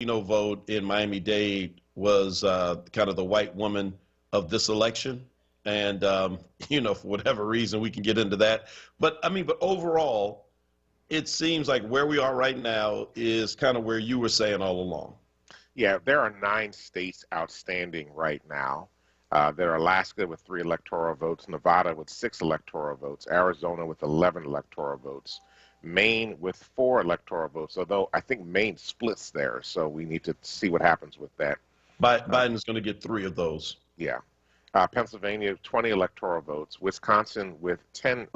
vote in Miami-Dade was kind of the white woman of this election. And, for whatever reason, we can get into that. But overall, it seems like where we are right now is kind of where you were saying all along. Yeah, there are 9 states outstanding right now. There are Alaska with 3 electoral votes, Nevada with 6 electoral votes, Arizona with 11 electoral votes, Maine with 4 electoral votes, although I think Maine splits there, so we need to see what happens with that. Biden's going to get 3 of those. Yeah. Pennsylvania, 20 electoral votes, Wisconsin with 10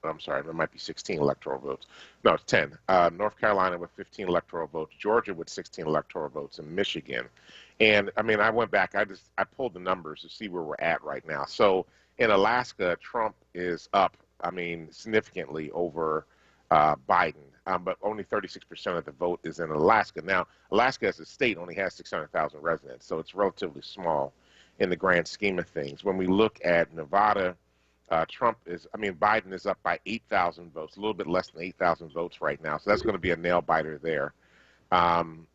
I'm sorry, there might be 16 electoral votes. No, it's 10. North Carolina with 15 electoral votes, Georgia with 16 electoral votes, and Michigan. And I went back, I pulled the numbers to see where we're at right now. So in Alaska, Trump is up, significantly over Biden, but only 36% of the vote is in Alaska. Now, Alaska as a state only has 600,000 residents, so it's relatively small in the grand scheme of things. When we look at Nevada, Biden is up by 8,000 votes, a little bit less than 8,000 votes right now. So that's going to be a nail biter there. I'm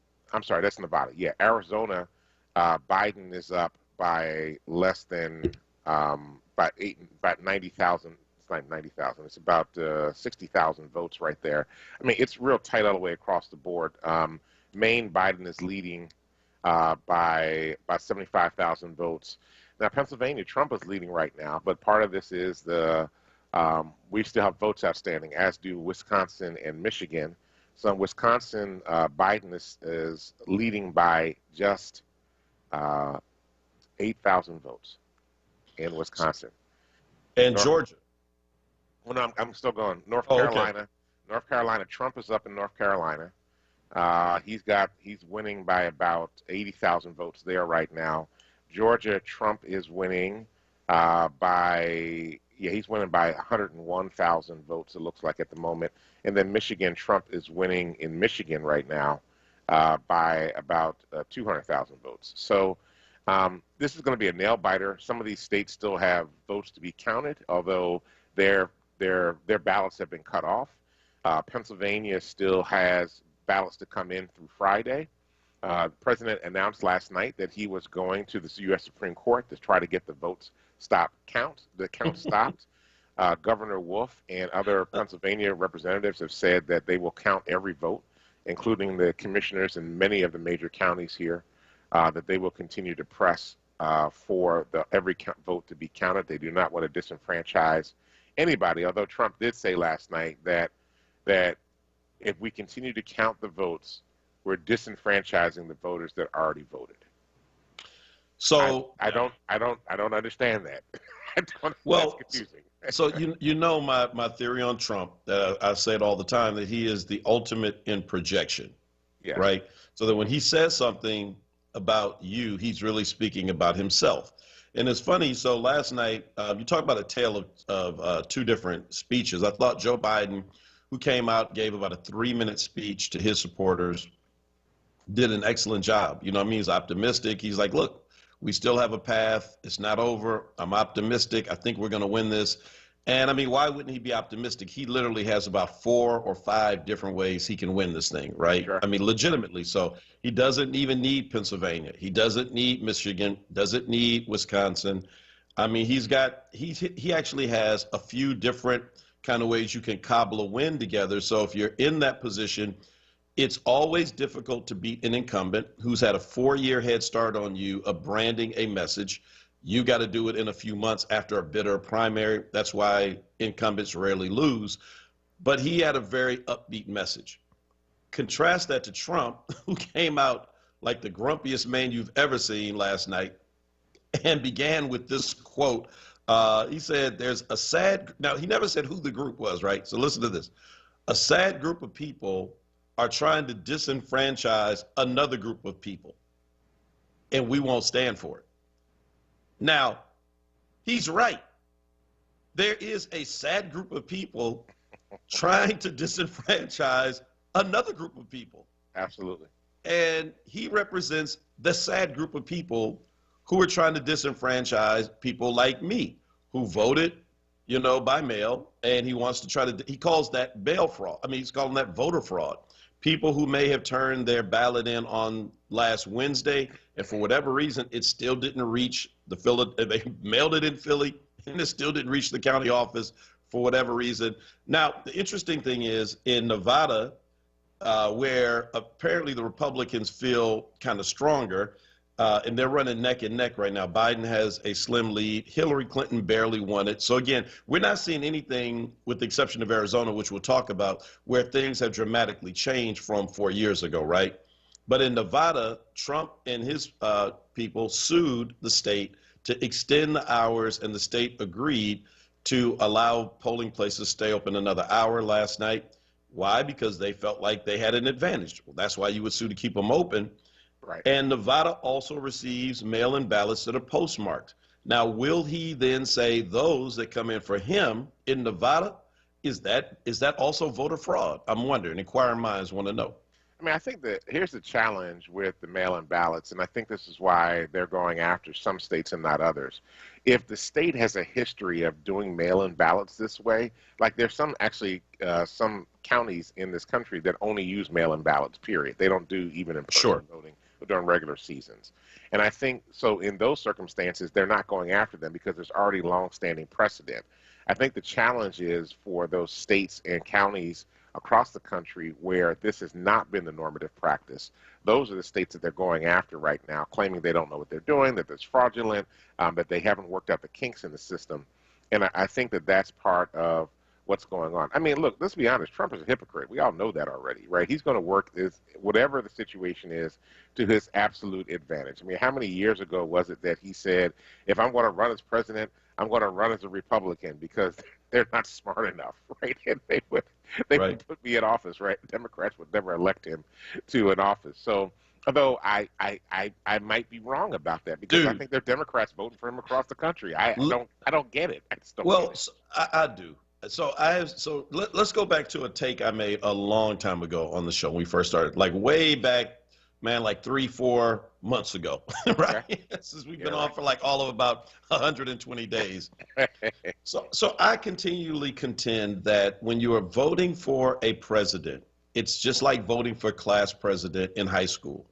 sorry, that's Nevada. Yeah, Arizona, Biden is up by less than about 90,000. It's not 90,000. It's about 60,000 votes right there. It's real tight all the way across the board. Maine, Biden is leading by about 75,000 votes. Now, Pennsylvania, Trump is leading right now, but part of this is we still have votes outstanding, as do Wisconsin and Michigan. So in Wisconsin, Biden is leading by just 8,000 votes in Wisconsin. And Georgia. Well, no, I'm still going. North Carolina. Okay. North Carolina, Trump is up in North Carolina. He's winning by about 80,000 votes there right now. Georgia, Trump is winning he's winning by 101,000 votes, it looks like at the moment. And then Michigan, Trump is winning in Michigan right now by about 200,000 votes. So this is going to be a nail biter. Some of these states still have votes to be counted, although their ballots have been cut off. Pennsylvania still has ballots to come in through Friday. The president announced last night that he was going to the U.S. Supreme Court to try to get the count stopped. Governor Wolf and other Pennsylvania representatives have said that they will count every vote, including the commissioners in many of the major counties here, that they will continue to press for every vote to be counted. They do not want to disenfranchise anybody, although Trump did say last night that if we continue to count the votes, we're disenfranchising the voters that already voted. So I don't understand that. Well, that's confusing. So my theory on Trump, I say it all the time, that he is the ultimate in projection, yes. Right? So that when he says something about you, he's really speaking about himself. And it's funny, so last night, you talk about a tale of 2 different speeches. I thought Joe Biden, who came out, gave about a 3-minute speech to his supporters, did an excellent job. He's optimistic. He's like, look, we still have a path. It's not over. I'm optimistic. I think we're going to win this. And why wouldn't he be optimistic? He literally has about 4 or 5 different ways he can win this thing, right? Sure. Legitimately. So he doesn't even need Pennsylvania. He doesn't need Michigan, doesn't need Wisconsin. He actually has a few different kind of ways you can cobble a win together. So if you're in that position, it's always difficult to beat an incumbent who's had a 4-year head start on you of branding a message. You got to do it in a few months after a bitter primary. That's why incumbents rarely lose. But he had a very upbeat message. Contrast that to Trump, who came out like the grumpiest man you've ever seen last night and began with this quote. He said, now he never said who the group was, right? So listen to this. A sad group of people are trying to disenfranchise another group of people, and we won't stand for it. Now, he's right. There is a sad group of people trying to disenfranchise another group of people. Absolutely. And he represents the sad group of people who are trying to disenfranchise people like me, who voted, by mail, and he wants to he calls that mail fraud. He's calling that voter fraud. people who may have turned their ballot in on last Wednesday, and for whatever reason, it still didn't reach the Philly. They mailed it in Philly, and it still didn't reach the county office for whatever reason. Now, the interesting thing is in Nevada, where apparently the Republicans feel kind of stronger, and they're running neck and neck right now. Biden has a slim lead. Hillary Clinton barely won it. So again, we're not seeing anything, with the exception of Arizona, which we'll talk about, where things have dramatically changed from 4 years ago, right? But in Nevada, Trump and his people sued the state to extend the hours, and the state agreed to allow polling places to stay open another hour last night. Why? Because they felt like they had an advantage. Well, that's why you would sue to keep them open. Right. And Nevada also receives mail-in ballots that are postmarked. Now, will he then say those that come in for him in Nevada, is that also voter fraud? I'm wondering. Inquiring minds want to know. I mean, I think that here's the challenge with the mail-in ballots, and I think this is why they're going after some states and not others. If the state has a history of doing mail-in ballots this way, like there's some some counties in this country that only use mail-in ballots, period. They don't do even in-person voting during regular seasons. And I think, so in those circumstances, they're not going after them because there's already long-standing precedent. I think the challenge is for those states and counties across the country where this has not been the normative practice. Those are the states that they're going after right now, claiming they don't know what they're doing, that it's fraudulent, that they haven't worked out the kinks in the system. And I think that that's part of what's going on. I mean, look, let's be honest. Trump is a hypocrite. We all know that already, right? He's going to work this, whatever the situation is, to his absolute advantage. I mean, how many years ago was it that he said, if I'm going to run as president, I'm going to run as a Republican because they're not smart enough, right? And they would put me in office, right? Democrats would never elect him to an office. So, although I might be wrong about that because I think there are Democrats voting for him across the country. I don't get it. I just don't get it. So I do. So let's go back to a take I made a long time ago on the show when we first started, like way back, man, like 3-4 months ago, right? Okay. Since we've been on for like all of about 120 days. So I continually contend that when you are voting for a president, it's just like voting for class president in high school,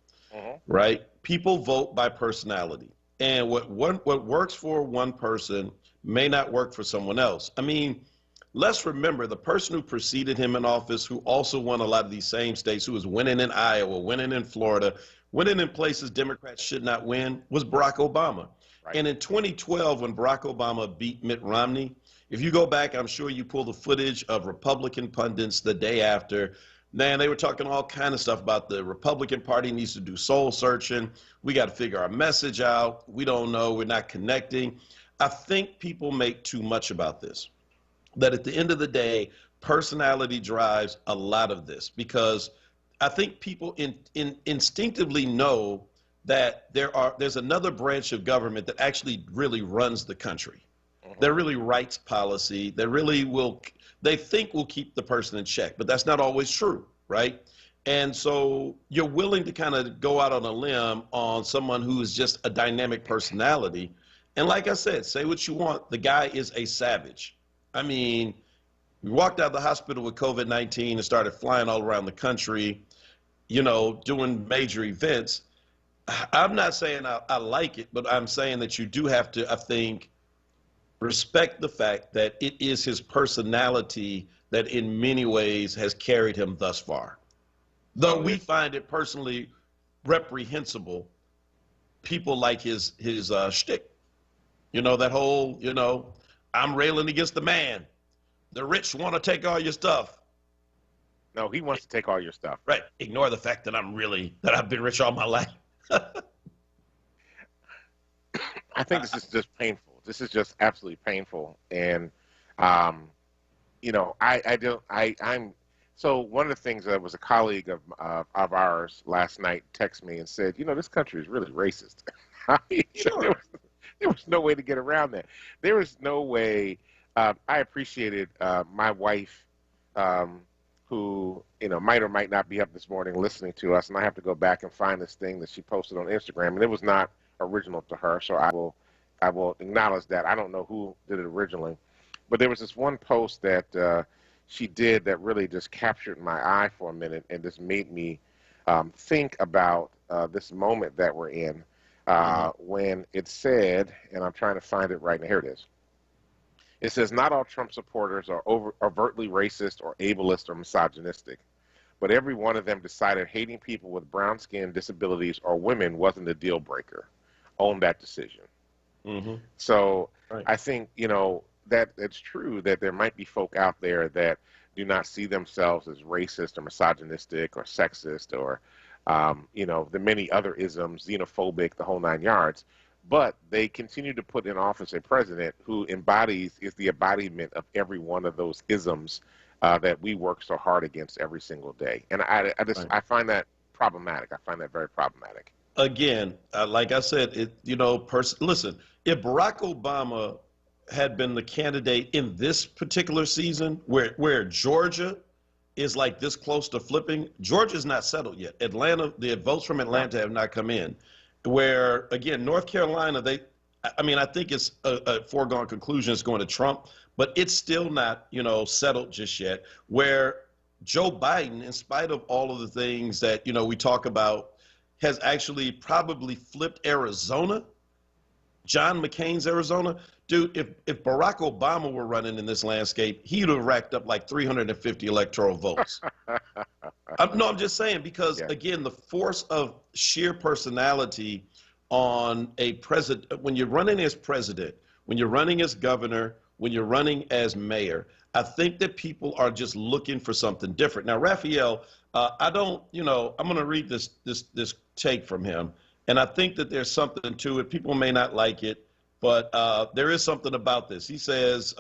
right? People vote by personality, and what works for one person may not work for someone else. I mean, let's remember the person who preceded him in office, who also won a lot of these same states, who was winning in Iowa, winning in Florida, winning in places Democrats should not win, was Barack Obama. Right. And in 2012, when Barack Obama beat Mitt Romney, if you go back, I'm sure you pull the footage of Republican pundits the day after, man, they were talking all kind of stuff about the Republican Party needs to do soul searching. We got to figure our message out. We don't know. We're not connecting. I think people make too much about this. That at the end of the day, personality drives a lot of this, because I think people instinctively know that there's another branch of government that actually really runs the country. That really writes policy, that really they think will keep the person in check, but that's not always true, right? And so you're willing to kind of go out on a limb on someone who is just a dynamic personality. And like I said, say what you want, the guy is a savage. I mean, we walked out of the hospital with COVID-19 and started flying all around the country, you know, doing major events. I'm not saying I like it, but I'm saying that you do have to, I think, respect the fact that it is his personality that in many ways has carried him thus far. Though we find it personally reprehensible, people like his shtick. You know, that whole, you know, I'm railing against the man. The rich want to take all your stuff. No, he wants to take all your stuff. Right. Ignore the fact that I've been rich all my life. I think this is just painful. This is just absolutely painful. And, you know, so one of the things that was a colleague of ours last night texted me and said, you know, this country is really racist. Sure. There was no way to get around that. There was no way. I appreciated my wife, who, you know, might or might not be up this morning listening to us, and I have to go back and find this thing that she posted on Instagram, and it was not original to her, so I will acknowledge that. I don't know who did it originally, but there was this one post that she did that really just captured my eye for a minute and just made me think about this moment that we're in when it said, and I'm trying to find it right now. Here it is. It says, not all Trump supporters are overtly racist or ableist or misogynistic, but every one of them decided hating people with brown skin, disabilities, or women wasn't a deal breaker. Own that decision. So right. I think, you know, that it's true that there might be folk out there that do not see themselves as racist or misogynistic or sexist or, you know, the many other isms, xenophobic, the whole 9 yards. But they continue to put in office a president who is the embodiment of every one of those isms that we work so hard against every single day. And I find that problematic. I find that very problematic. Again, like I said, listen, if Barack Obama had been the candidate in this particular season where Georgia is like this close to flipping, Georgia's not settled yet. Atlanta, the votes from Atlanta have not come in. Where, again, North Carolina, I think it's a foregone conclusion it's going to Trump, but it's still not, settled just yet. Where Joe Biden, in spite of all of the things that, we talk about, has actually probably flipped Arizona, John McCain's Arizona. Dude, if Barack Obama were running in this landscape, he'd have racked up like 350 electoral votes. I'm just saying, because, again, the force of sheer personality on a president, when you're running as president, when you're running as governor, when you're running as mayor, I think that people are just looking for something different. Now, Raphael, I'm going to read this take from him, and I think that there's something to it. People may not like it, but there is something about this. He says,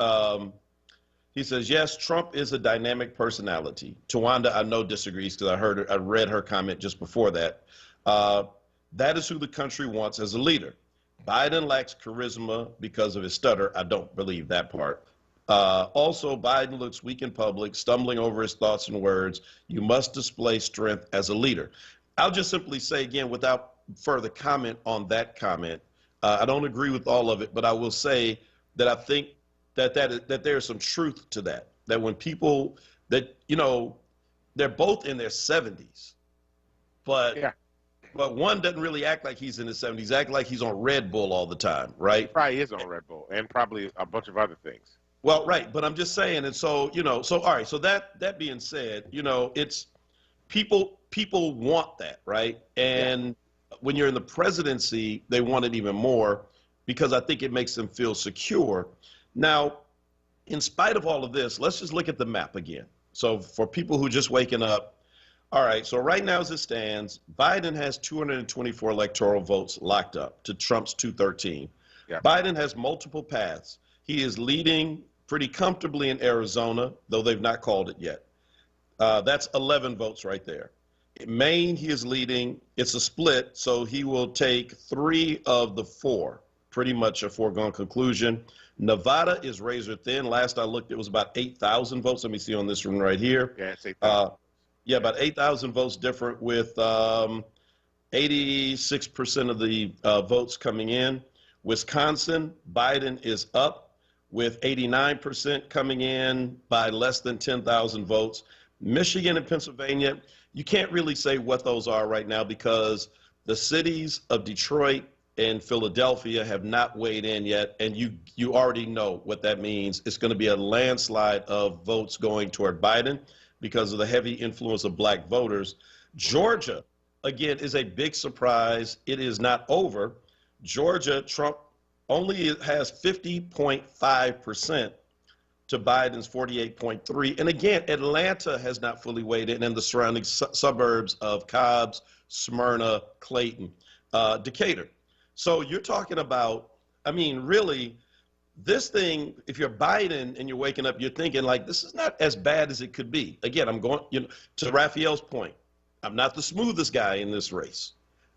yes, Trump is a dynamic personality. Tawanda, I know, disagrees because I read her comment just before that. That is who the country wants as a leader. Biden lacks charisma because of his stutter. I don't believe that part. Also, Biden looks weak in public, stumbling over his thoughts and words. You must display strength as a leader. I'll just simply say again, without further comment on that comment, I don't agree with all of it, but I will say that I think that there's some truth to that. That when people they're both in their 70s, but one doesn't really act like he's in his 70s, act like he's on Red Bull all the time, right? He probably is on Red Bull and probably a bunch of other things. Well, right, but I'm just saying, and so, all right, so that being said, it's people want that, right? And when you're in the presidency, they want it even more because I think it makes them feel secure. Now, in spite of all of this, let's just look at the map again. So for people who are just waking up, all right, so right now as it stands, Biden has 224 electoral votes locked up to Trump's 213. Yeah. Biden has multiple paths. He is leading pretty comfortably in Arizona, though they've not called it yet. That's 11 votes right there. In Maine, he is leading. It's a split, so he will take 3 of the 4, pretty much a foregone conclusion. Nevada is razor thin. Last I looked, it was about 8,000 votes. Let me see on this one right here. Yeah, it's 8,000. About 8,000 votes different, with 86% of the votes coming in. Wisconsin, Biden is up with 89% coming in by less than 10,000 votes. Michigan and Pennsylvania, you can't really say what those are right now because the cities of Detroit and Philadelphia have not weighed in yet, and you already know what that means. It's going to be a landslide of votes going toward Biden because of the heavy influence of black voters. Georgia, again, is a big surprise. It is not over. Georgia, Trump only has 50.5% to Biden's 48.3%. And again, Atlanta has not fully weighed in, and the surrounding suburbs of Cobbs, Smyrna, Clayton, Decatur. So you're talking about, really, this thing, if you're Biden and you're waking up, you're thinking like, this is not as bad as it could be. Again, I'm going, to Raphael's point, I'm not the smoothest guy in this race,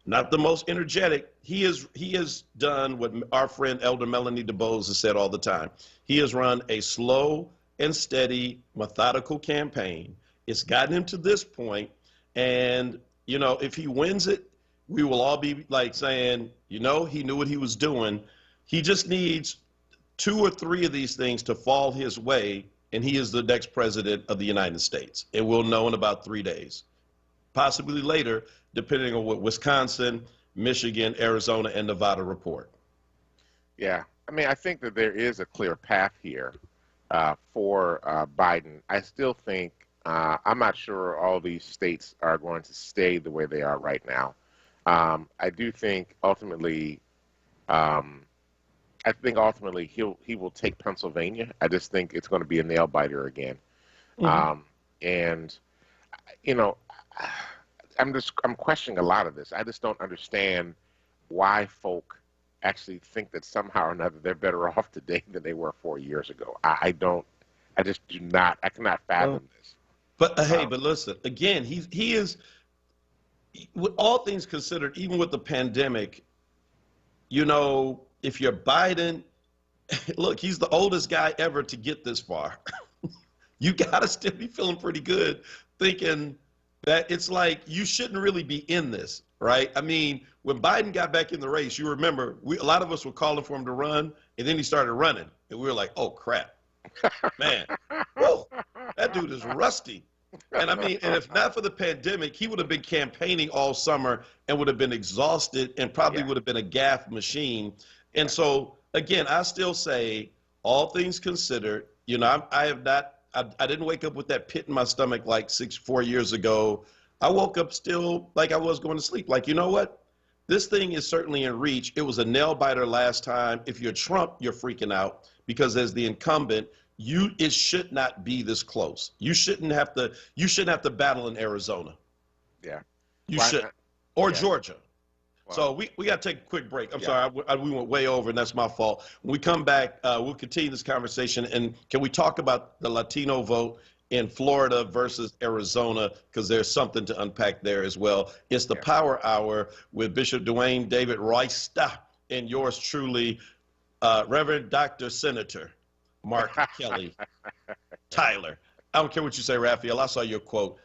not the most energetic. He has done what our friend Elder Melanie DeBose has said all the time. He has run a slow and steady, methodical campaign. It's gotten him to this point, and if he wins it, we will all be like saying, he knew what he was doing. He just needs 2 or 3 of these things to fall his way, and he is the next president of the United States. And we'll know in about 3 days, possibly later, depending on what Wisconsin, Michigan, Arizona, and Nevada report. Yeah, I mean, I think that there is a clear path here for Biden. I still think, I'm not sure all these states are going to stay the way they are right now. I do think ultimately, he will take Pennsylvania. I just think it's going to be a nail biter again. Mm-hmm. And you know, I'm questioning a lot of this. I just don't understand why folk actually think that somehow or another they're better off today than they were 4 years ago. I cannot fathom this. But hey, but listen, again, he is, with all things considered, even with the pandemic, you know, if you're Biden, look, he's the oldest guy ever to get this far. You got to still be feeling pretty good thinking that it's like you shouldn't really be in this, right? I mean, when Biden got back in the race, you remember, a lot of us were calling for him to run, and then he started running, and we were like, oh, crap. Man, whoa, that dude is rusty. And I mean, and if not for the pandemic, he would have been campaigning all summer and would have been exhausted and probably would have been a gaffe machine. And so, again, I still say, all things considered, you know, I didn't wake up with that pit in my stomach like 4 years ago. I woke up still like I was going to sleep. Like, you know what? This thing is certainly in reach. It was a nail biter last time. If you're Trump, you're freaking out because as the incumbent, it should not be this close. You shouldn't have to battle in Arizona. Yeah. You should. Or Georgia. Wow. So we got to take a quick break. I'm sorry, we went way over, and that's my fault. When we come back, we'll continue this conversation. And can we talk about the Latino vote in Florida versus Arizona? Because there's something to unpack there as well. It's the Power Hour with Bishop Dwayne David Rice and yours truly, Reverend Dr. Senator Mark Kelly Tyler. I don't care what you say, Raphael. I saw your quote.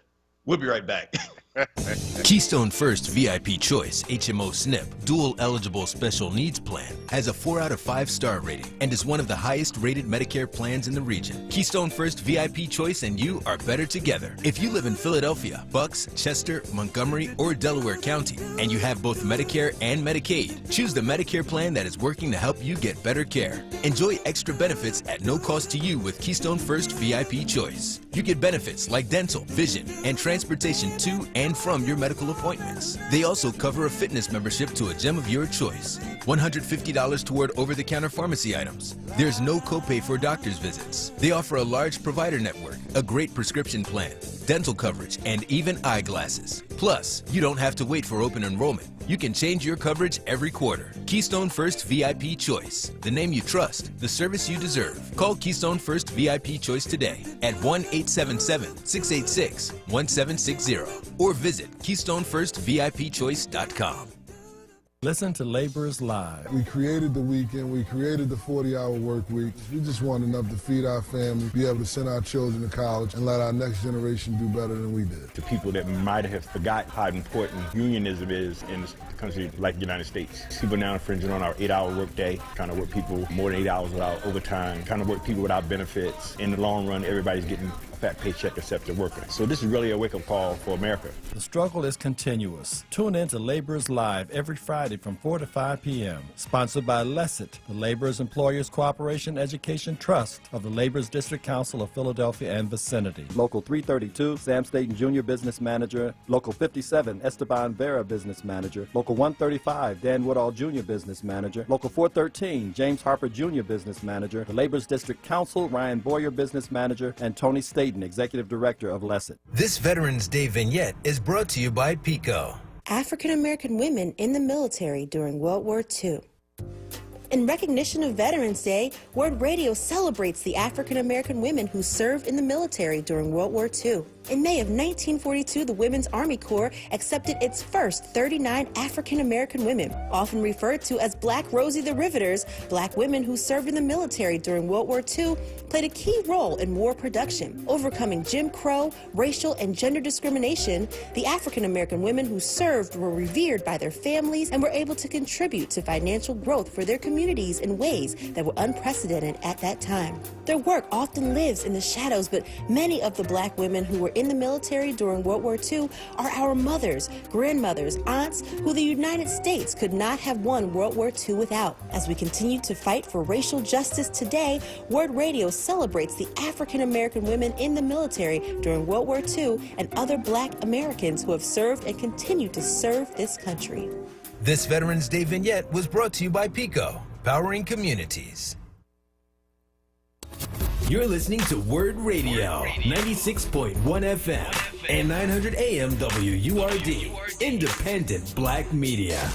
We'll be right back. Keystone First VIP Choice HMO SNP Dual Eligible Special Needs Plan has a 4 out of 5 star rating and is one of the highest rated Medicare plans in the region. Keystone First VIP Choice and you are better together. If you live in Philadelphia, Bucks, Chester, Montgomery, or Delaware County and you have both Medicare and Medicaid, choose the Medicare plan that is working to help you get better care. Enjoy extra benefits at no cost to you with Keystone First VIP Choice. You get benefits like dental, vision, and transportation to and from your medical appointments. They also cover a fitness membership to a gym of your choice. $150 toward over-the-counter pharmacy items. There's no copay for doctor's visits. They offer a large provider network, a great prescription plan, dental coverage, and even eyeglasses. Plus, you don't have to wait for open enrollment. You can change your coverage every quarter. Keystone First VIP Choice. The name you trust, the service you deserve. Call Keystone First VIP Choice today at 1-877-686-1760 or visit KeystoneFirstVIPChoice.com. Listen to Laborers Live. We created the weekend. We created the 40-hour work week. We just want enough to feed our family, be able to send our children to college, and let our next generation do better than we did. To people that might have forgot how important unionism is in a country like the United States. People now infringing on our 8-hour workday, trying to work people more than 8 hours without overtime, trying to work people without benefits. In the long run, everybody's getting a fat paycheck except the worker. So this is really a wake-up call for America. The struggle is continuous. Tune in to Laborers Live every Friday from 4 to 5 p.m. Sponsored by LESIT, the Laborers Employers Cooperation Education Trust of the Laborers District Council of Philadelphia and vicinity. Local 332, Sam Staten Jr. Business Manager. Local 57, Esteban Vera Business Manager. Local 135, Dan Woodall Jr. Business Manager. Local 413, James Harper Jr. Business Manager. The Laborers District Council, Ryan Boyer Business Manager, and Tony Staten, Executive Director of LESIT. This Veterans Day vignette is brought to you by PICO. African American women in the military during World War II. In recognition of Veterans Day, WURD Radio celebrates the African American women who served in the military during World War II. In May of 1942, the Women's Army Corps accepted its first 39 African American women, often referred to as Black Rosie the Riveters. Black women who served in the military during World War II played a key role in war production, overcoming Jim Crow, racial and gender discrimination. The African American women who served were revered by their families and were able to contribute to financial growth for their communities. communities in ways that were unprecedented at that time. Their work often lives in the shadows, but many of the black women who were in the military during World War II are our mothers, grandmothers, aunts, who the United States could not have won World War II without. As we continue to fight for racial justice today, WURD Radio celebrates the African American women in the military during World War II and other black Americans who have served and continue to serve this country. This Veterans Day vignette was brought to you by PICO, powering communities. You're listening to WURD Radio, 96.1 FM and 900 AM WURD, independent black media.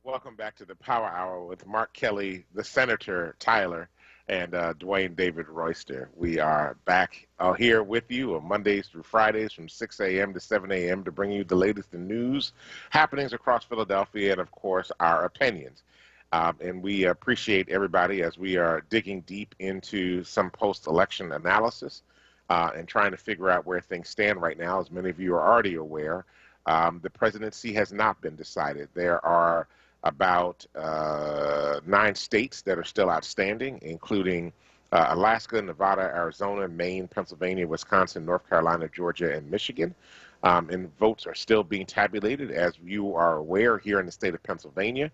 Welcome back to the Power Hour with Mark Kelly, the Senator Tyler, and Dwayne David Royster. We are back here with you on Mondays through Fridays from 6 a.m. to 7 a.m. to bring you the latest in news, happenings across Philadelphia, and, of course, our opinions. And we appreciate everybody as we are digging deep into some post-election analysis and trying to figure out where things stand right now. As many of you are already aware, the presidency has not been decided. There are about 9 states that are still outstanding, including Alaska, Nevada, Arizona, Maine, Pennsylvania, Wisconsin, North Carolina, Georgia, and Michigan. And votes are still being tabulated. As you are aware, here in the state of Pennsylvania,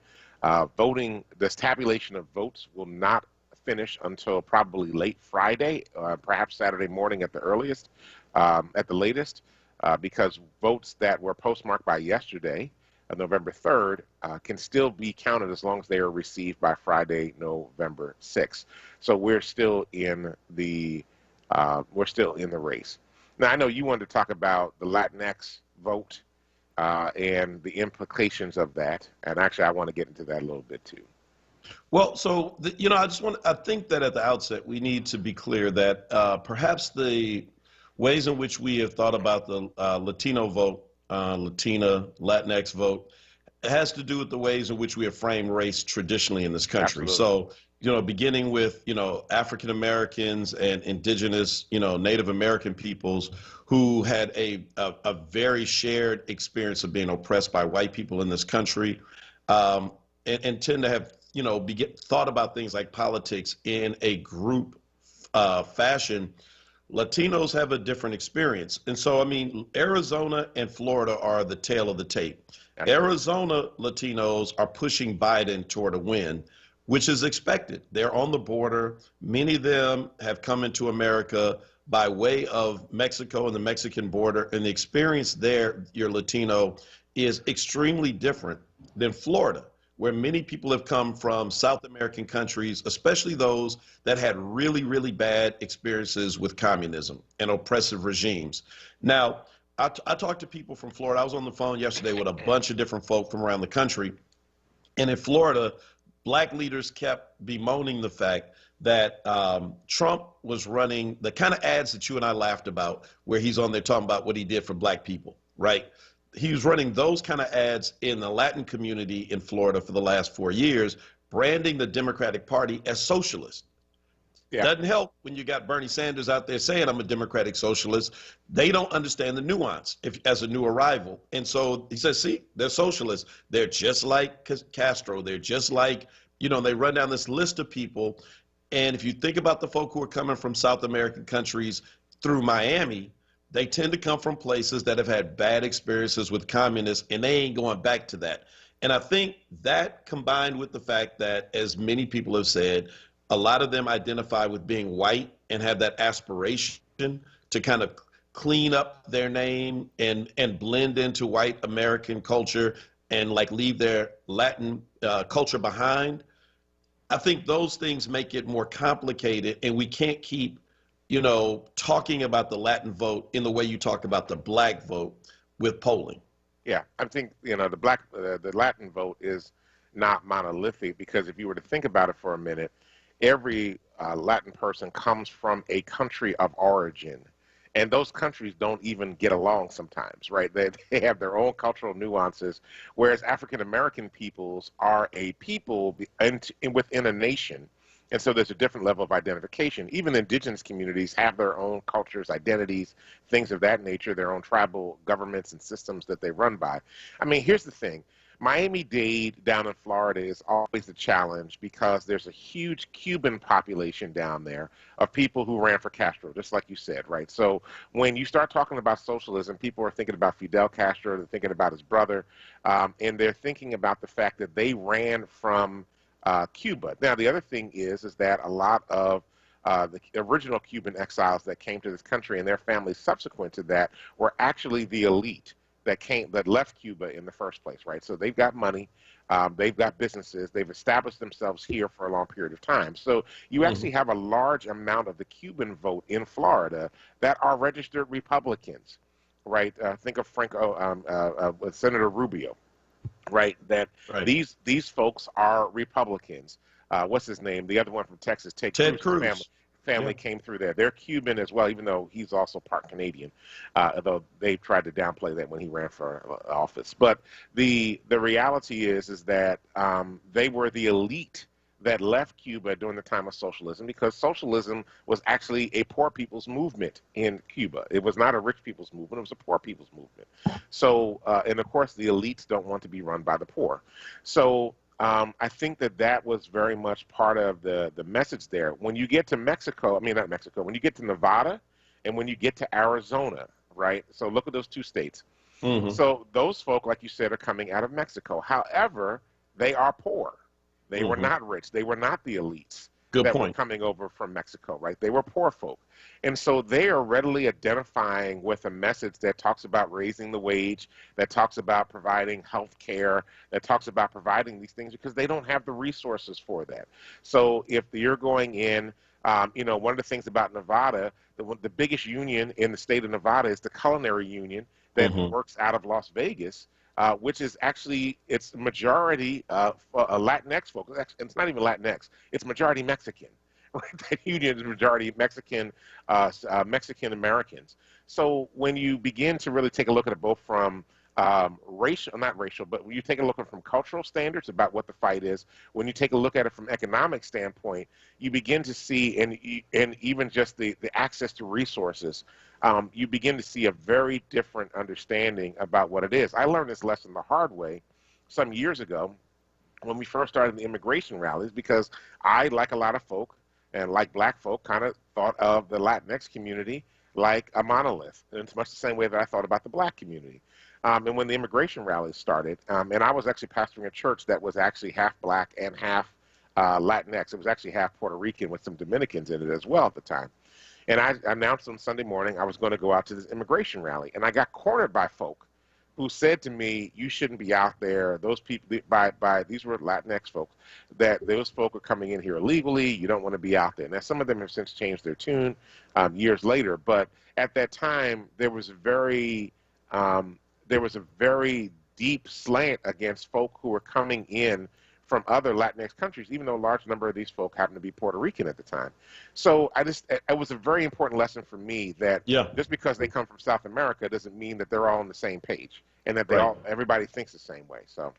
this tabulation of votes will not finish until probably late Friday, perhaps Saturday morning at the earliest, at the latest, because votes that were postmarked by yesterday, November 3rd, can still be counted as long as they are received by Friday, November 6th. So we're still in the race. Now, I know you wanted to talk about the Latinx vote and the implications of that, and actually, I want to get into that a little bit too. Well, so I think that at the outset we need to be clear that perhaps the ways in which we have thought about the Latino vote, Latina, Latinx vote, has to do with the ways in which we have framed race traditionally in this country. Absolutely. So, beginning with, African Americans and indigenous, Native American peoples who had a very shared experience of being oppressed by white people in this country, and tend to have, thought about things like politics in a group fashion. Latinos have a different experience. And so, Arizona and Florida are the tail of the tape. Arizona Latinos are pushing Biden toward a win, which is expected. They're on the border. Many of them have come into America by way of Mexico and the Mexican border. And the experience there, your Latino, is extremely different than Florida, where many people have come from South American countries, especially those that had really, really bad experiences with communism and oppressive regimes. Now, I talked to people from Florida. I was on the phone yesterday with a bunch of different folk from around the country. And in Florida, black leaders kept bemoaning the fact that Trump was running the kind of ads that you and I laughed about, where he's on there talking about what he did for black people, right? He was running those kind of ads in the Latin community in Florida for the last 4 years, branding the Democratic Party as socialist. Yeah. Doesn't help when you got Bernie Sanders out there saying, I'm a democratic socialist. They don't understand the nuance as a new arrival. And so he says, see, they're socialists. They're just like Castro. They're just like, they run down this list of people. And if you think about the folk who are coming from South American countries through Miami, they tend to come from places that have had bad experiences with communists, and they ain't going back to that. And I think that, combined with the fact that, as many people have said, a lot of them identify with being white and have that aspiration to kind of clean up their name and blend into white American culture and leave their Latin culture behind. I think those things make it more complicated, and we can't keep talking about the Latin vote in the way you talk about the black vote with polling. Yeah, I think, the Latin vote is not monolithic, because if you were to think about it for a minute, every Latin person comes from a country of origin, and those countries don't even get along sometimes, right? They have their own cultural nuances, whereas African American peoples are a people within a nation. And so there's a different level of identification. Even indigenous communities have their own cultures, identities, things of that nature, their own tribal governments and systems that they run by. Here's the thing. Miami-Dade down in Florida is always a challenge because there's a huge Cuban population down there of people who ran for Castro, just like you said, right? So when you start talking about socialism, people are thinking about Fidel Castro, they're thinking about his brother, and they're thinking about the fact that they ran from Cuba. Now, the other thing is that a lot of the original Cuban exiles that came to this country and their families subsequent to that were actually the elite that left Cuba in the first place, right? So they've got money, they've got businesses, they've established themselves here for a long period of time. So you actually have a large amount of the Cuban vote in Florida that are registered Republicans, right? Think of Senator Rubio, right? These folks are Republicans. What's his name? The other one from Texas, Ted Cruz. Family came through there. They're Cuban as well, even though he's also part Canadian, although they tried to downplay that when he ran for office. But the reality is that they were the elite that left Cuba during the time of socialism, because socialism was actually a poor people's movement in Cuba. It was not a rich people's movement. It was a poor people's movement. So, and of course, the elites don't want to be run by the poor. So I think that was very much part of the message there. When you get to Mexico, not Mexico, when you get to Nevada and when you get to Arizona, right? So look at those two states. So those folk, like you said, are coming out of Mexico. However, they are poor. They were not rich. They were not the elites were coming over from Mexico, right? They were poor folk. And so they are readily identifying with a message that talks about raising the wage, that talks about providing health care, that talks about providing these things because they don't have the resources for that. So if you're going in, one of the things about Nevada, the biggest union in the state of Nevada is the Culinary Union that works out of Las Vegas, which is actually, it's majority Latinx folks. It's not even Latinx. It's majority Mexican. Right? That union is majority Mexican, Mexican Americans. So when you begin to really take a look at it both from not racial, but when you take a look at it from cultural standards about what the fight is, when you take a look at it from economic standpoint, you begin to see, and even just the access to resources, you begin to see a very different understanding about what it is. I learned this lesson the hard way some years ago when we first started the immigration rallies, because I, like a lot of folk, and like black folk, kind of thought of the Latinx community like a monolith, in much the same way that I thought about the black community. And when the immigration rallies started, and I was actually pastoring a church that was actually half black and half Latinx. It was actually half Puerto Rican with some Dominicans in it as well at the time. And I announced on Sunday morning I was going to go out to this immigration rally. And I got cornered by folk who said to me, you shouldn't be out there. Those people, these were Latinx folks, that those folk are coming in here illegally. You don't want to be out there. Now, some of them have since changed their tune years later. But at that time, there was a very deep slant against folk who were coming in from other Latinx countries, even though a large number of these folk happened to be Puerto Rican at the time. So it was a very important lesson for me that just because they come from South America doesn't mean that they're all on the same page and that everybody thinks the same way. So.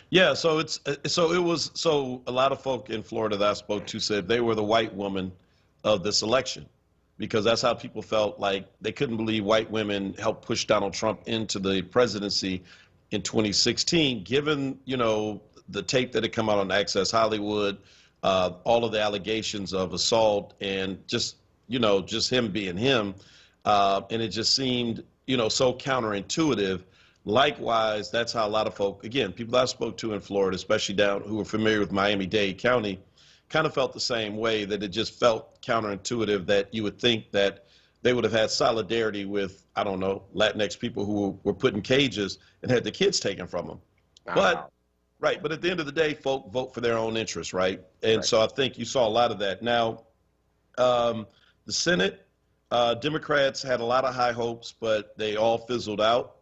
Yeah, so a lot of folk in Florida that I spoke to said they were the white woman of this election, because that's how people felt. Like they couldn't believe white women helped push Donald Trump into the presidency in 2016, given, the tape that had come out on Access Hollywood, all of the allegations of assault and just him being him. And it just seemed, so counterintuitive. Likewise, that's how a lot of folk, again, people I spoke to in Florida, especially who were familiar with Miami-Dade County, kind of felt the same way, that it just felt counterintuitive that you would think that they would have had solidarity with, I don't know, Latinx people who were put in cages and had the kids taken from them. But at the end of the day, folk vote for their own interests, right? And so I think you saw a lot of that. Now, the Senate, Democrats had a lot of high hopes, but they all fizzled out.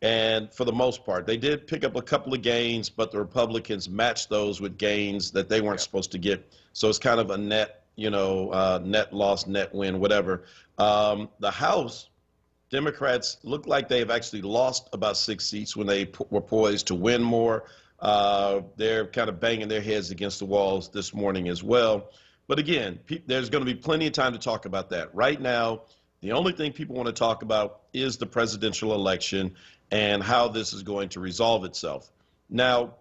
And for the most part, they did pick up a couple of gains, but the Republicans matched those with gains that they weren't supposed to get. So it's kind of a net, net loss, net win, whatever. The House, Democrats look like they've actually lost about 6 seats when they were poised to win more. They're kind of banging their heads against the walls this morning as well. But again, there's going to be plenty of time to talk about that. Right now, the only thing people want to talk about is the presidential election and how this is going to resolve itself. Now,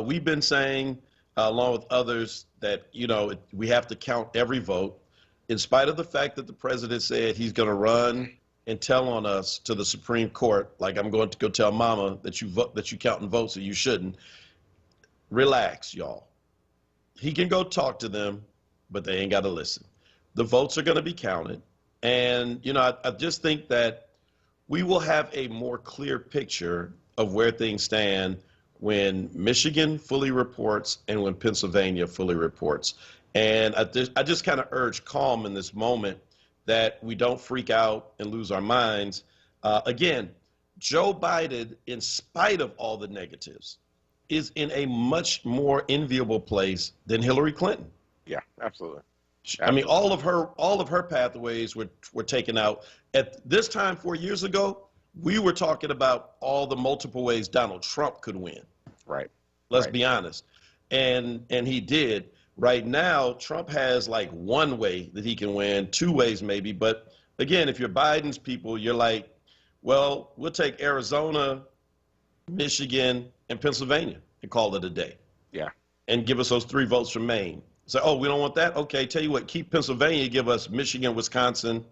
we've been saying, along with others, that, we have to count every vote, in spite of the fact that the president said he's going to run and tell on us to the Supreme Court, like I'm going to go tell mama that you counting votes and you shouldn't. Relax, y'all. He can go talk to them, but they ain't got to listen. The votes are going to be counted. And, I just think that we will have a more clear picture of where things stand when Michigan fully reports and when Pennsylvania fully reports. And I just kind of urge calm in this moment, that we don't freak out and lose our minds. Again, Joe Biden, in spite of all the negatives, is in a much more enviable place than Hillary Clinton. Yeah, absolutely. I mean, all of her pathways were taken out. At this time 4 years ago, we were talking about all the multiple ways Donald Trump could win. Right. Let's be honest. And he did. Right now, Trump has like one way that he can win, two ways maybe. But again, if you're Biden's people, you're like, well, we'll take Arizona, Michigan, and Pennsylvania and call it a day. Yeah. And give us those 3 votes from Maine. So, oh, we don't want that? Okay, tell you what, keep Pennsylvania, give us Michigan, Wisconsin,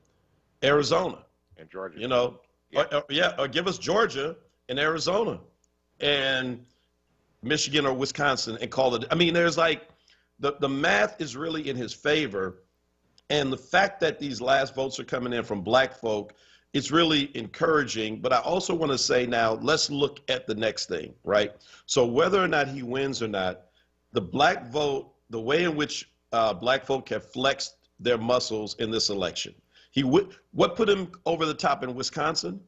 Arizona. And Georgia. Yeah. Or give us Georgia and Arizona and Michigan or Wisconsin and call it. I mean, there's like, the math is really in his favor. And the fact that these last votes are coming in from black folk, it's really encouraging. But I also want to say now, let's look at the next thing, right? So whether or not he wins or not, the black vote, the way in which black folk have flexed their muscles in this election. What put him over the top in Wisconsin?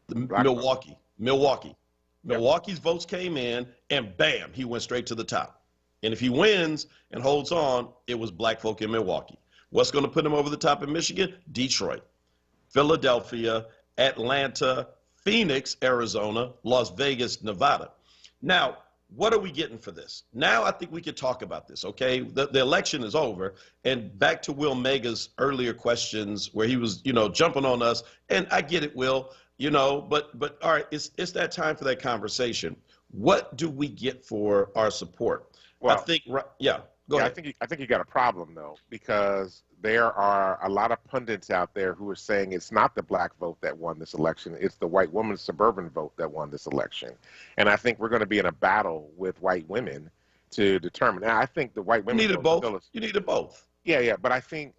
Milwaukee. Yep. Milwaukee's votes came in, and bam, he went straight to the top. And if he wins and holds on, it was black folk in Milwaukee. What's going to put him over the top in Michigan? Detroit, Philadelphia, Atlanta, Phoenix, Arizona, Las Vegas, Nevada. Now, what are we getting for this? Now I think we could talk about this, okay? The election is over. And back to Will Mega's earlier questions where he was, jumping on us. And I get it, Will, but all right, it's that time for that conversation. What do we get for our support? Well, I think, yeah, go ahead. I think you got a problem, though, because there are a lot of pundits out there who are saying it's not the black vote that won this election. It's the white woman's suburban vote that won this election. And I think we're going to be in a battle with white women to determine. Now, I think the white women... You needed both. You needed both. Yeah. But I think,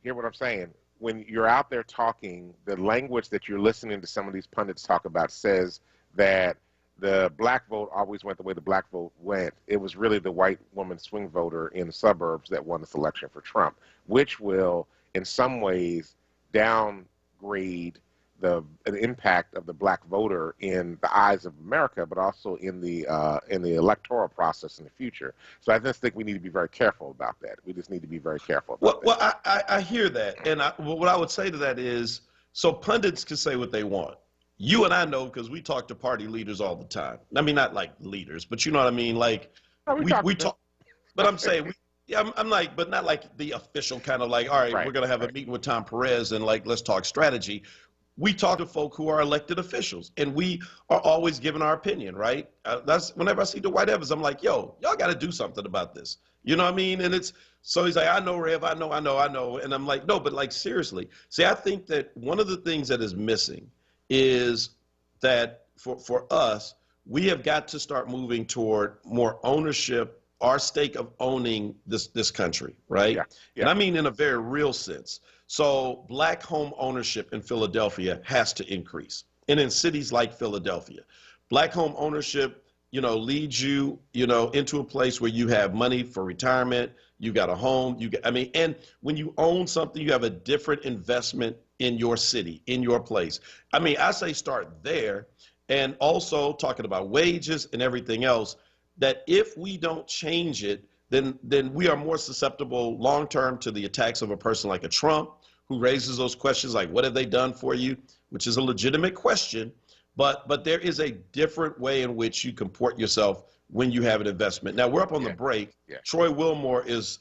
hear what I'm saying, when you're out there talking, the language that you're listening to some of these pundits talk about says that the black vote always went the way the black vote went. It was really the white woman swing voter in the suburbs that won this election for Trump, which will, in some ways, downgrade the impact of the black voter in the eyes of America, but also in the electoral process in the future. So I just think we need to be very careful about that. We just need to be very careful about that. Well, I hear that. And what I would say to that is, so pundits can say what they want. You and I know, because we talk to party leaders all the time. I mean, not like leaders, but you know what I mean? Like, we talk, but I'm saying, I'm like, but not like the official kind of like, all right, we're going to have a meeting with Tom Perez and like, let's talk strategy. We talk to folk who are elected officials, and we are always giving our opinion, right? That's whenever I see Dwight Evans, I'm like, yo, y'all got to do something about this. You know what I mean? And so he's like, I know, Rev, I know. And I'm like, no, but like, seriously. See, I think that one of the things that is missing is that for us, we have got to start moving toward more ownership, our stake of owning this country, right? Yeah. And I mean in a very real sense. So black home ownership in Philadelphia has to increase. And in cities like Philadelphia, black home ownership, leads you, into a place where you have money for retirement, you got a home, and when you own something, you have a different investment in your city, in your place. I mean, I say start there, and also talking about wages and everything else, that if we don't change it, then we are more susceptible long-term to the attacks of a person like a Trump, who raises those questions like, what have they done for you? Which is a legitimate question, but there is a different way in which you comport yourself when you have an investment. Now, we're up on the break. Yeah. Troy Wilmore is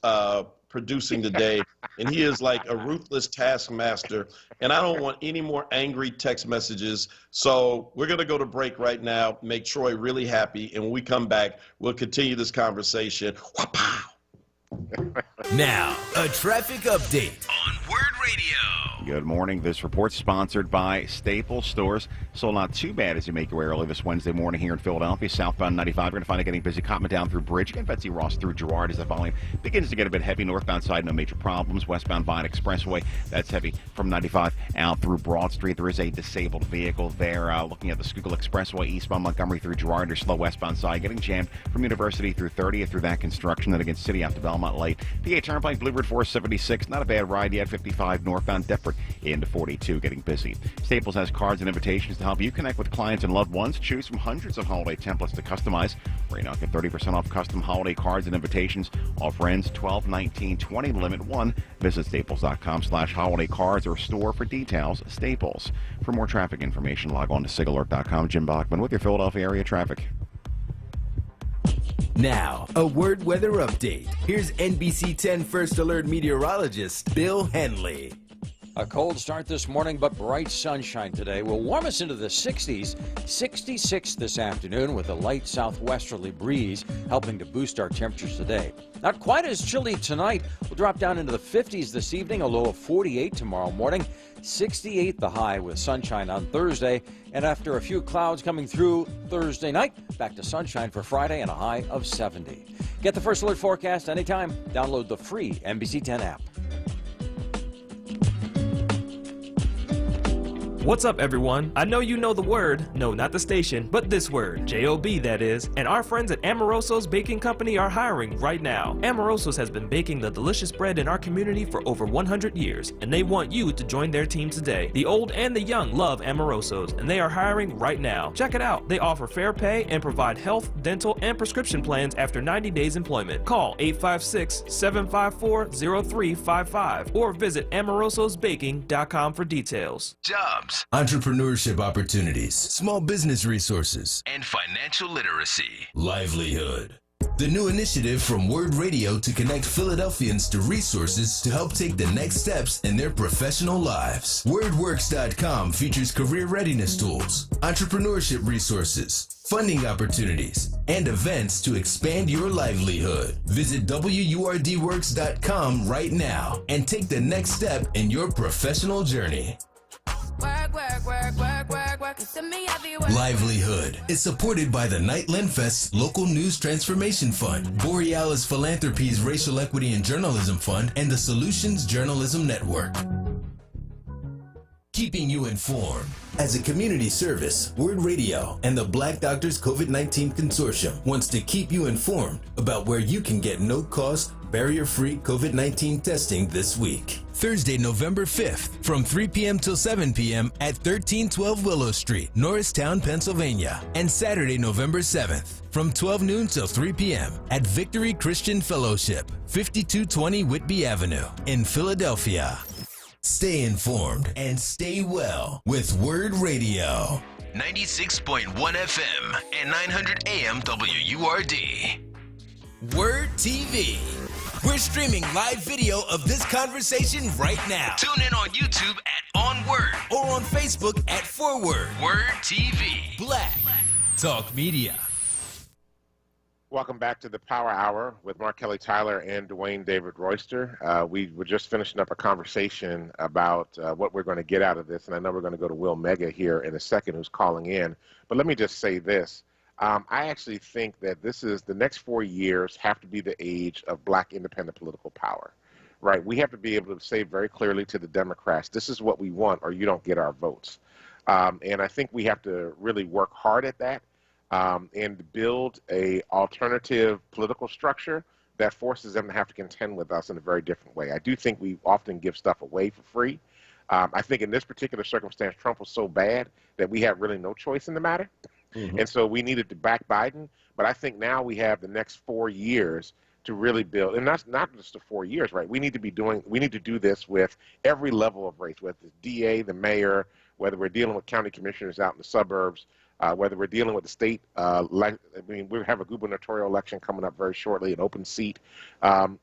producing today, and he is like a ruthless taskmaster, and I don't want any more angry text messages. So we're going to go to break right now, make Troy really happy, and when we come back, we'll continue this conversation. Now, a traffic update on WURD Radio. Good morning. This report's sponsored by Staples Stores. So not too bad as you make your way early this Wednesday morning here in Philadelphia. Southbound 95, we're going to find it getting busy. Cotman down through Bridge. Again, Betsy Ross through Girard as the volume begins to get a bit heavy. Northbound side, no major problems. Westbound Vine Expressway, that's heavy from 95 out through Broad Street. There is a disabled vehicle there. Looking at the Schuylkill Expressway, eastbound Montgomery through Girard. Or slow westbound side, getting jammed from University through 30th through that construction. Then against City out to Belmont late. PA Turnpike, Blue Ridge 476, not a bad ride yet. 55 northbound Deptford into 42, getting busy. Staples has cards and invitations to help you connect with clients and loved ones. Choose from hundreds of holiday templates to customize. Right now, get 30% off custom holiday cards and invitations. All friends, 12, 19, 20, limit 1. Visit staples.com/holiday cards or store for details. Staples. For more traffic information, log on to sigalert.com. Jim Bachman with your Philadelphia area traffic. Now, a WURD weather update. Here's NBC 10 First Alert meteorologist Bill Henley. A cold start this morning, but bright sunshine today will warm us into the 60s, 66 this afternoon with a light southwesterly breeze helping to boost our temperatures today. Not quite as chilly tonight. We'll drop down into the 50s this evening, a low of 48 tomorrow morning, 68 the high with sunshine on Thursday, and after a few clouds coming through Thursday night, back to sunshine for Friday and a high of 70. Get the First Alert forecast anytime. Download the free NBC 10 app. What's up, everyone? I know you know the word, no, not the station, but this word, J-O-B that is, and our friends at Amoroso's Baking Company are hiring right now. Amoroso's has been baking the delicious bread in our community for over 100 years, and they want you to join their team today. The old and the young love Amoroso's, and they are hiring right now. Check it out. They offer fair pay and provide health, dental, and prescription plans after 90 days employment. Call 856-754-0355 or visit amorososbaking.com for details. Jobs, entrepreneurship opportunities, small business resources, and financial literacy. Livelihood. The new initiative from WURD Radio to connect Philadelphians to resources to help take the next steps in their professional lives. WordWorks.com features career readiness tools, entrepreneurship resources, funding opportunities, and events to expand your livelihood. Visit WURDworks.com right now and take the next step in your professional journey. Livelihood is supported by the Nightland Fest's Local News Transformation Fund, Borealis Philanthropies Racial Equity and Journalism Fund, and the Solutions Journalism Network. Keeping you informed. As a community service, WURD Radio and the Black Doctors COVID-19 Consortium wants to keep you informed about where you can get no-cost, barrier-free COVID-19 testing this week. Thursday, November 5th, from 3 p.m. till 7 p.m. at 1312 Willow Street, Norristown, Pennsylvania. And Saturday, November 7th, from 12 noon till 3 p.m. at Victory Christian Fellowship, 5220 Whitby Avenue in Philadelphia. Stay informed and stay well with WURD Radio. 96.1 FM and 900 AM WURD. WURD TV. We're streaming live video of this conversation right now. Tune in on YouTube at onWURD or on Facebook at ForWord. WURD TV. Black Talk Media. Welcome back to the Power Hour with Mark Kelly Tyler and Dwayne David Royster. We were just finishing up a conversation about what we're going to get out of this, and I know we're going to go to Will Mega here in a second, who's calling in. But let me just say this. I actually think that the next 4 years have to be the age of black independent political power, right? We have to be able to say very clearly to the Democrats, this is what we want or you don't get our votes. And I think we have to really work hard at that and build a alternative political structure that forces them to have to contend with us in a very different way. I do think we often give stuff away for free. I think in this particular circumstance, Trump was so bad that we had really no choice in the matter. Mm-hmm. And so we needed to back Biden. But I think now we have the next 4 years to really build, and that's not just the 4 years, right? We need to do this with every level of race, whether it's DA, the mayor, whether we're dealing with county commissioners out in the suburbs, whether we're dealing with the state, I mean, we have a gubernatorial election coming up very shortly, an open seat,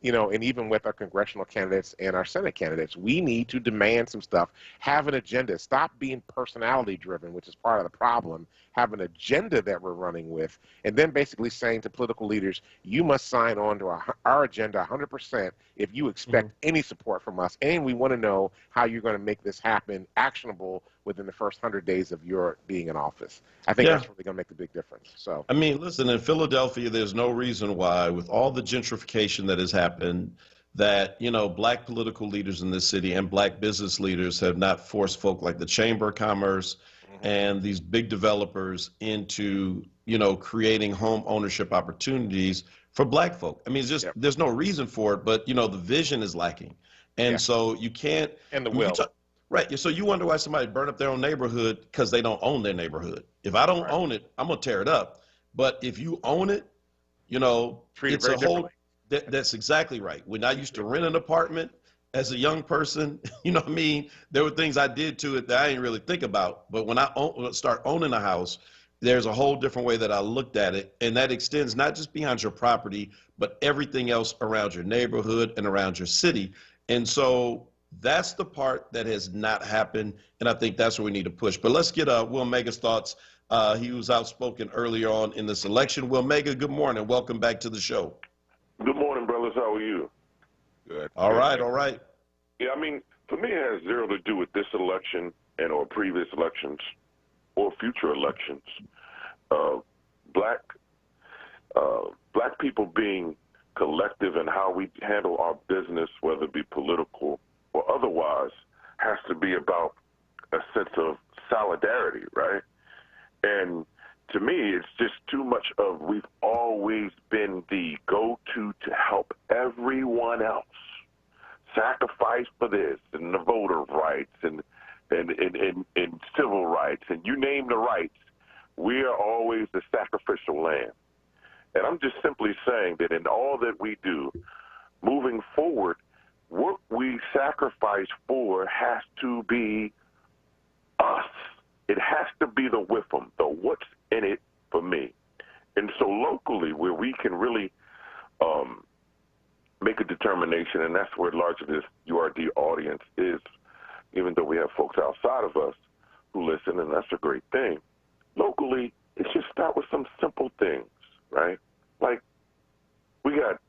you know, and even with our congressional candidates and our Senate candidates, we need to demand some stuff, have an agenda, stop being personality driven, which is part of the problem, have an agenda that we're running with, and then basically saying to political leaders, you must sign on to our agenda 100% if you expect any support from us, and we want to know how you're going to make this happen actionable within the first 100 days of your being in office. I think that's really going to make a big difference. So, I mean, listen, in Philadelphia, there's no reason why, with all the gentrification that has happened, that, you know, black political leaders in this city and black business leaders have not forced folk like the Chamber of Commerce and these big developers into, you know, creating home ownership opportunities for black folk. I mean, it's just, there's no reason for it, but, you know, the vision is lacking. And so you can't. And the will. Right. So you wonder why somebody burned up their own neighborhood because they don't own their neighborhood. If I don't own it, I'm going to tear it up. But if you own it, you know, it's a whole, that's exactly right. When I used to rent an apartment as a young person, you know what I mean? There were things I did to it that I didn't really think about. But when I start owning a house, there's a whole different way that I looked at it. And that extends not just beyond your property, but everything else around your neighborhood and around your city. And so that's the part that has not happened. And I think that's what we need to push. But let's get Will Mega's thoughts. He was outspoken earlier on in this election. Will Mega, good morning. Welcome back to the show. Good morning, brothers. How are you? Good. All right. All right. Yeah, I mean, for me, it has zero to do with this election and or previous elections or future elections. Black people being collective in how we handle our business, whether it be political or otherwise, has to be about a sense of solidarity, right? And to me, it's just too much of we've always been the go-to to help everyone else sacrifice for this and the voter rights and civil rights and you name the rights. We are always the sacrificial lamb. And I'm just simply saying that in all that we do, moving forward, what we sacrifice for has to be us. It has to be the with them, the what's in it for me. And so locally, where we can really make a determination, and that's where largely this URD audience is, even though we have folks outside of us who listen, and that's a great thing. Locally, it should start with some simple things, right? Like, we got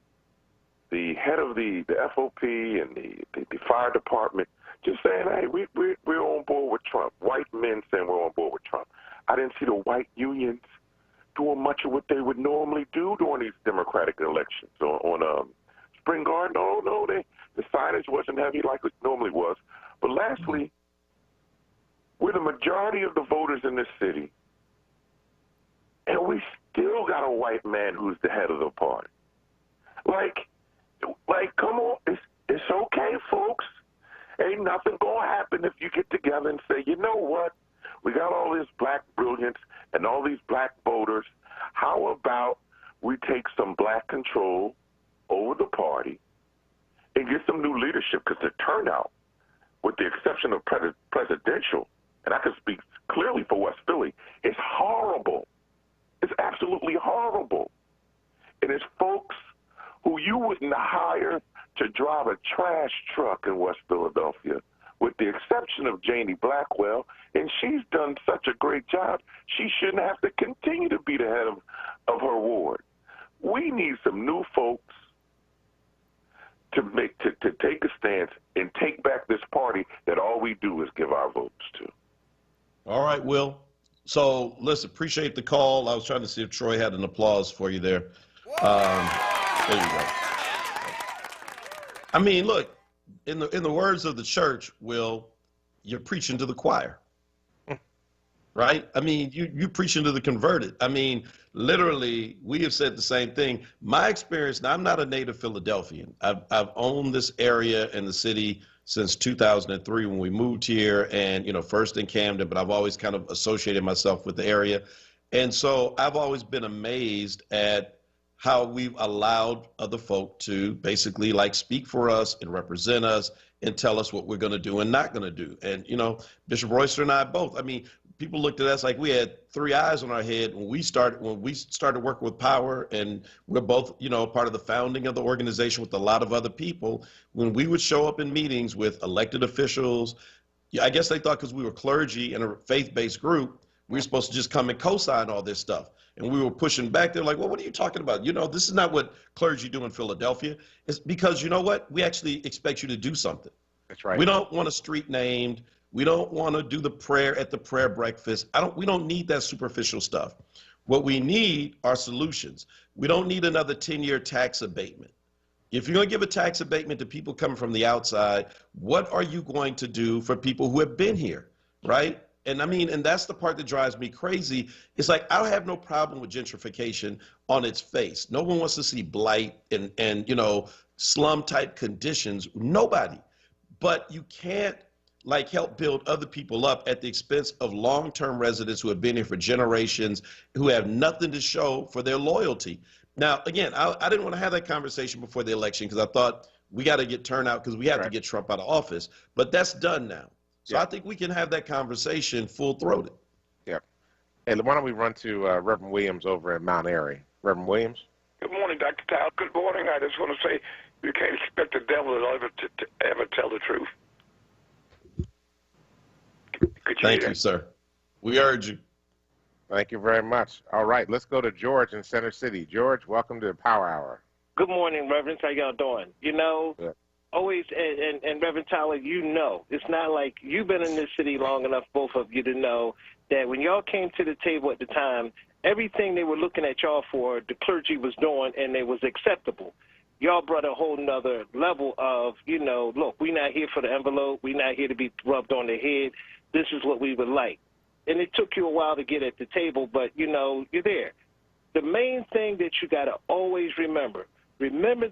the head of the FOP and the fire department just saying, hey, we're on board with Trump. White men saying we're on board with Trump. I didn't see the white unions doing much of what they would normally do during these Democratic elections. On Spring Garden, no, the signage wasn't heavy like it normally was. But lastly, we're the majority of the voters in this city, and we still got a white man who's the head of the party. Like, come on, it's okay, folks. Ain't nothing gonna happen if you get together and say, you know what? We got all this black brilliance and all these black voters. How about we take some black control over the party and get some new leadership? Because the turnout, with the exception of presidential, and I can speak clearly for West Philly, is horrible. It's absolutely horrible. And it's folks who you wouldn't hire to drive a trash truck in West Philadelphia, with the exception of Janie Blackwell, and she's done such a great job, she shouldn't have to continue to be the head of her ward. We need some new folks to take a stance and take back this party that all we do is give our votes to. All right, Will. So, listen, appreciate the call. I was trying to see if Troy had an applause for you there. There you go. I mean, look, in the words of the church, Will, you're preaching to the choir, right? I mean, you preaching to the converted. I mean, literally, we have said the same thing. My experience, now I'm not a native Philadelphian. I've owned this area in the city since 2003 when we moved here, and, you know, first in Camden, but I've always kind of associated myself with the area. And so I've always been amazed at how we've allowed other folk to basically like speak for us and represent us and tell us what we're going to do and not going to do. And, you know, Bishop Royster and I both, I mean, people looked at us like we had three eyes on our head when we started working with Power, and we're both, part of the founding of the organization with a lot of other people. When we would show up in meetings with elected officials, I guess they thought because we were clergy and a faith-based group, we were supposed to just come and co-sign all this stuff. And we were pushing back. They're like, well, what are you talking about? This is not what clergy do in Philadelphia. It's because, you know what? We actually expect you to do something. That's right. We don't want a street named. We don't want to do the prayer at the prayer breakfast. We don't need that superficial stuff. What we need are solutions. We don't need another 10-year tax abatement. If you're going to give a tax abatement to people coming from the outside, what are you going to do for people who have been here, right? And and that's the part that drives me crazy. It's like, I don't have no problem with gentrification on its face. No one wants to see blight and slum type conditions. Nobody. But you can't help build other people up at the expense of long-term residents who have been here for generations, who have nothing to show for their loyalty. Now, again, I didn't want to have that conversation before the election because I thought we got to get turnout because we have to get Trump out of office. But that's done now. So I think we can have that conversation full-throated. Yeah. Hey, why don't we run to Reverend Williams over in Mount Airy. Reverend Williams? Good morning, Dr. Tao. Good morning. I just want to say you can't expect the devil to ever tell the truth. Thank you, sir. We urge you. Thank you very much. All right, let's go to George in Center City. George, welcome to Power Hour. Good morning, Reverend. How y'all doing? Always, and Reverend Tyler, it's not like you've been in this city long enough, both of you, to know that when y'all came to the table at the time, everything they were looking at y'all for, the clergy was doing, and it was acceptable. Y'all brought a whole nother level of, look, we're not here for the envelope. We're not here to be rubbed on the head. This is what we would like. And it took you a while to get at the table, but, you're there. The main thing that you got to always remember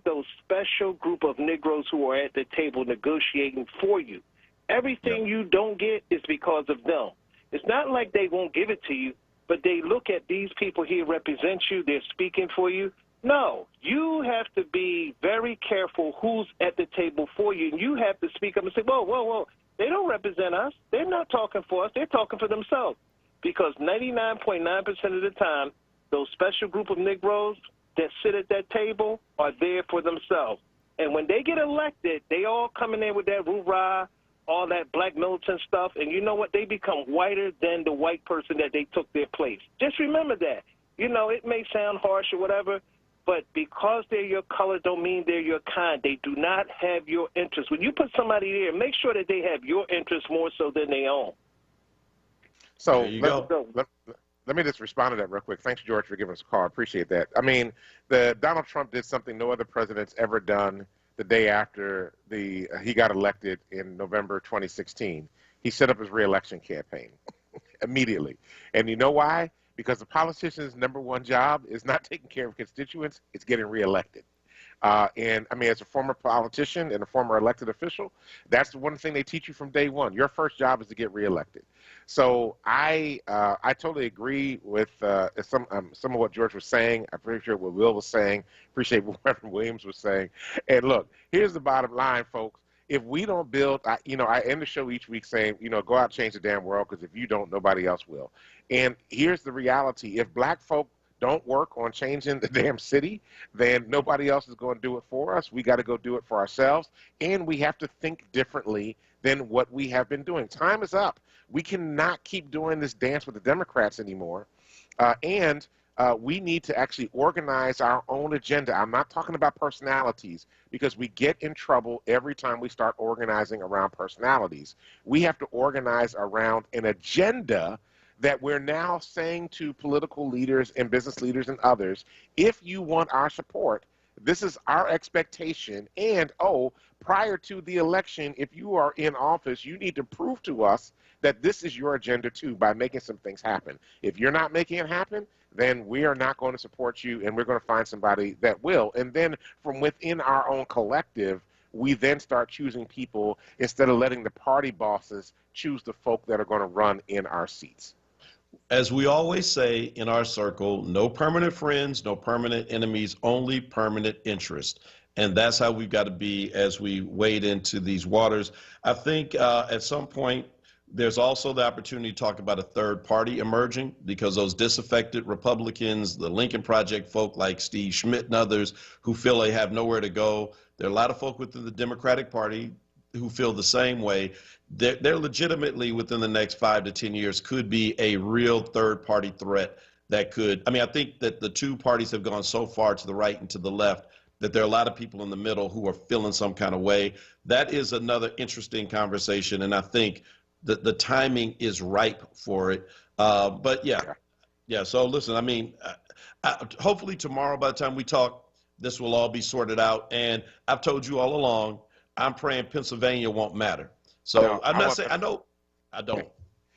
those special group of Negroes who are at the table negotiating for you. Everything you don't get is because of them. It's not like they won't give it to you, but they look at these people here represent you, they're speaking for you. No, you have to be very careful who's at the table for you, and you have to speak up and say, whoa, they don't represent us. They're not talking for us. They're talking for themselves. Because 99.9% of the time, those special group of Negroes that sit at that table are there for themselves. And when they get elected, they all come in there with that rah-rah, all that black militant stuff, and you know what? They become whiter than the white person that they took their place. Just remember that. It may sound harsh or whatever, but because they're your color don't mean they're your kind. They do not have your interest. When you put somebody there, make sure that they have your interest more so than their own. So let me just respond to that real quick. Thanks, George, for giving us a call. I appreciate that. Donald Trump did something no other president's ever done the day after he got elected in November 2016. He set up his re-election campaign immediately. And you know why? Because the politician's number one job is not taking care of constituents, it's getting reelected. As a former politician and a former elected official, that's the one thing they teach you from day one. Your first job is to get reelected. So I totally agree with some of what George was saying. I appreciate what Will was saying. Appreciate what Reverend Williams was saying. And look, here's the bottom line, folks. If we don't build, I end the show each week saying, go out and change the damn world, because if you don't, nobody else will. And here's the reality. If black folk don't work on changing the damn city, then nobody else is going to do it for us. We got to go do it for ourselves, and we have to think differently than what we have been doing. Time is up. We cannot keep doing this dance with the Democrats anymore, and we need to actually organize our own agenda. I'm not talking about personalities, because we get in trouble every time we start organizing around personalities. We have to organize around an agenda that we're now saying to political leaders and business leaders and others, if you want our support, this is our expectation. And, prior to the election, if you are in office, you need to prove to us that this is your agenda too by making some things happen. If you're not making it happen, then we are not going to support you, and we're going to find somebody that will. And then from within our own collective, we then start choosing people instead of letting the party bosses choose the folk that are going to run in our seats. As we always say in our circle, no permanent friends, no permanent enemies, only permanent interest. And that's how we've got to be as we wade into these waters. I think at some point There's also the opportunity to talk about a third party emerging, because those disaffected Republicans, the Lincoln Project folk like Steve Schmidt and others who feel they have nowhere to go. There are a lot of folk within the Democratic Party who feel the same way. They're legitimately, within the next 5 to 10 years, could be a real third party threat that could, I mean, I think that the two parties have gone so far to the right and to the left that there are a lot of people in the middle who are feeling some kind of way. That is another interesting conversation, and I think the timing is ripe for it. But yeah. So listen, I mean, hopefully tomorrow, by the time we talk, this will all be sorted out. And I've told you all along, I'm praying Pennsylvania won't matter. So I'm not saying, I don't.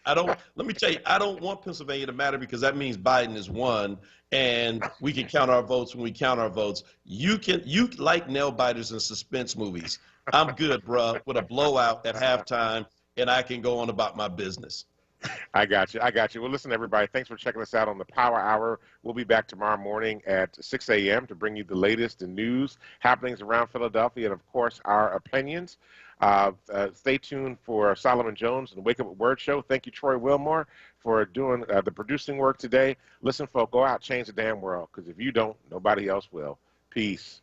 Let me tell you, I don't want Pennsylvania to matter, because that means Biden is won, and we can count our votes when we count our votes. You like nail biters and suspense movies. I'm good, bruh, with a blowout at halftime, and I can go on about my business. I got you. Well, listen, everybody, thanks for checking us out on the Power Hour. We'll be back tomorrow morning at 6 a.m. to bring you the latest in news, happenings around Philadelphia, and, of course, our opinions. Stay tuned for Solomon Jones and the Wake Up with Word show. Thank you, Troy Wilmore, for doing the producing work today. Listen, folks, go out, change the damn world, because if you don't, nobody else will. Peace.